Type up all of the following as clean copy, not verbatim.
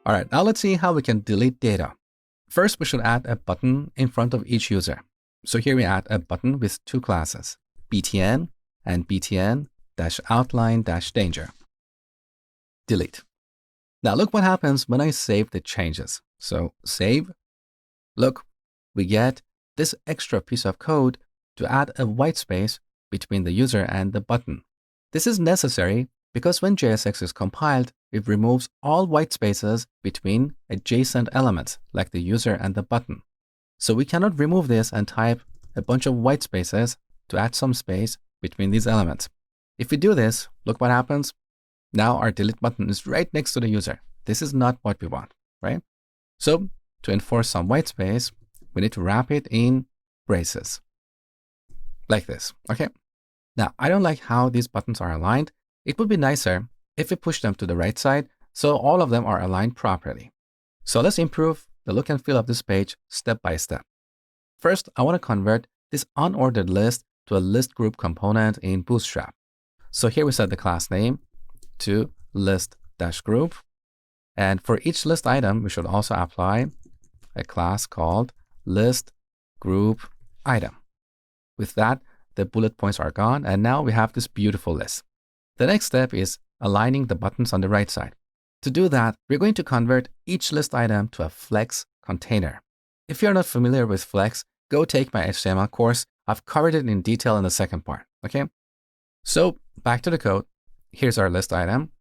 All right, now let's see how we can delete data. First, we should add a button in front of each user. So here we add a button with two classes, btn and btn-outline-danger. Delete. Now look what happens when I save the changes. So save. Look, we get this extra piece of code to add a white space between the user and the button. This is necessary because when JSX is compiled, it removes all white spaces between adjacent elements like the user and the button. So we cannot remove this and type a bunch of white spaces to add some space between these elements. If we do this, look what happens. Now our delete button is right next to the user. This is not what we want, right? So to enforce some white space, we need to wrap it in braces like this, okay? Now, I don't like how these buttons are aligned. It would be nicer if we push them to the right side so all of them are aligned properly. So let's improve the look and feel of this page step by step. First, I want to convert this unordered list to a list group component in Bootstrap. So here we set the class name to list-group. And for each list item, we should also apply a class called list-group-item. With that, the bullet points are gone, and now we have this beautiful list. The next step is aligning the buttons on the right side. To do that, we're going to convert each list item to a Flex container. If you're not familiar with Flex, go take my HTML course. I've covered it in detail in the second part, okay? So back to the code. Here's our list item.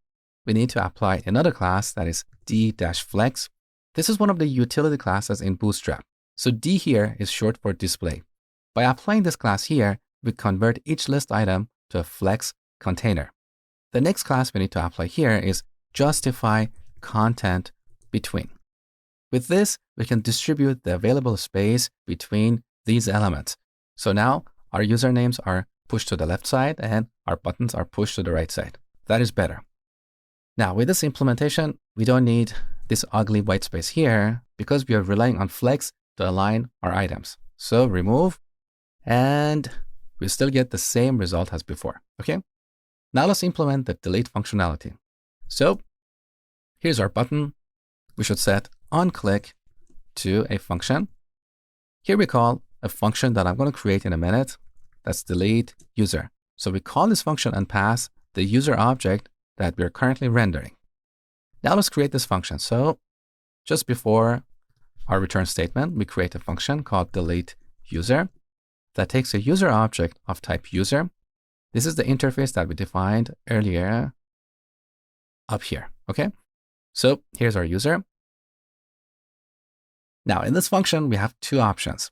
We need to apply another class that is d-flex. This is one of the utility classes in Bootstrap. So D here is short for display. By applying this class here, we convert each list item to a Flex container. The next class we need to apply here is justify content between. With this, we can distribute the available space between these elements. So now our usernames are pushed to the left side and our buttons are pushed to the right side. That is better. Now with this implementation, we don't need this ugly white space here because we are relying on Flex to align our items. So remove, and we still get the same result as before, okay? Now let's implement the delete functionality. So here's our button. We should set onClick to a function. Here we call a function that I'm going to create in a minute. That's delete user. So we call this function and pass the user object that we're currently rendering. Now let's create this function. So just before our return statement, we create a function called delete user that takes a user object of type user. This is the interface that we defined earlier up here, okay? So here's our user. Now in this function, we have two options.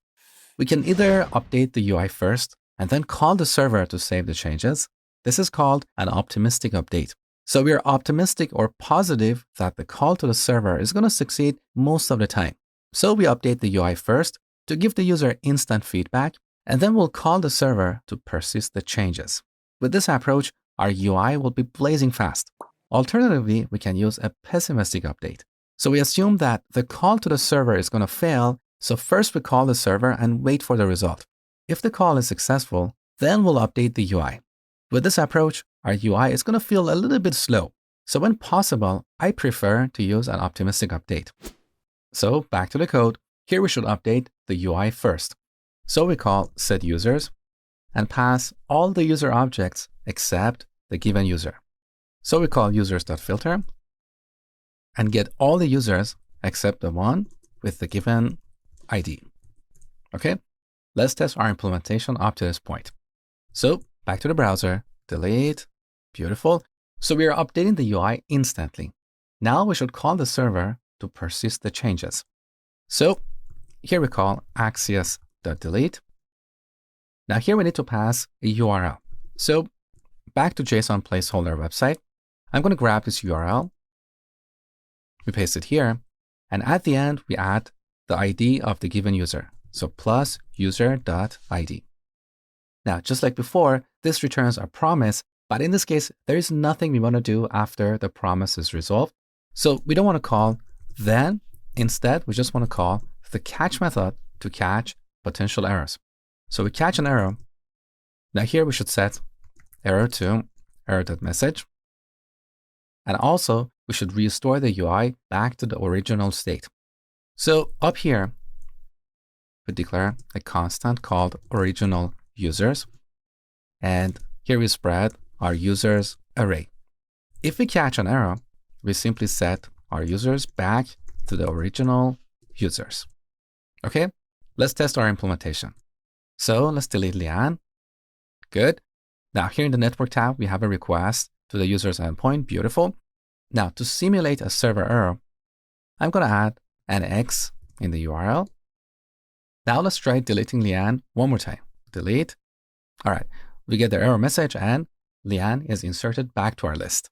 We can either update the UI first and then call the server to save the changes. This is called an optimistic update. So we are optimistic or positive that the call to the server is going to succeed most of the time. So we update the UI first to give the user instant feedback, and then we'll call the server to persist the changes. With this approach, our UI will be blazing fast. Alternatively, we can use a pessimistic update. So we assume that the call to the server is going to fail, so first we call the server and wait for the result. If the call is successful, then we'll update the UI. With this approach, our UI is going to feel a little bit slow. So when possible, I prefer to use an optimistic update. So back to the code. Here we should update the UI first. So we call setUsers and pass all the user objects except the given user. So we call users.filter and get all the users except the one with the given ID. Okay, let's test our implementation up to this point. So back to the browser, delete, beautiful. So we are updating the UI instantly. Now we should call the server to persist the changes. So here we call axios.delete. Now here we need to pass a URL. So back to JSON placeholder website, I'm going to grab this URL. We paste it here. And at the end, we add the ID of the given user. So plus user.id. Now, just like before, this returns a promise, but in this case, there is nothing we want to do after the promise is resolved. So we don't want to call then. Instead, we just want to call the catch method to catch potential errors. So we catch an error. Now here we should set error to error.message. And also we should restore the UI back to the original state. So up here, we declare a constant called original users. And here we spread our users array. If we catch an error, we simply set our users back to the original users. Okay, let's test our implementation. So let's delete Lian. Good. Now here in the network tab, we have a request to the user's endpoint. Beautiful. Now to simulate a server error, I'm going to add an X in the URL. Now let's try deleting Lian one more time. Delete. All right, we get the error message and Lian is inserted back to our list.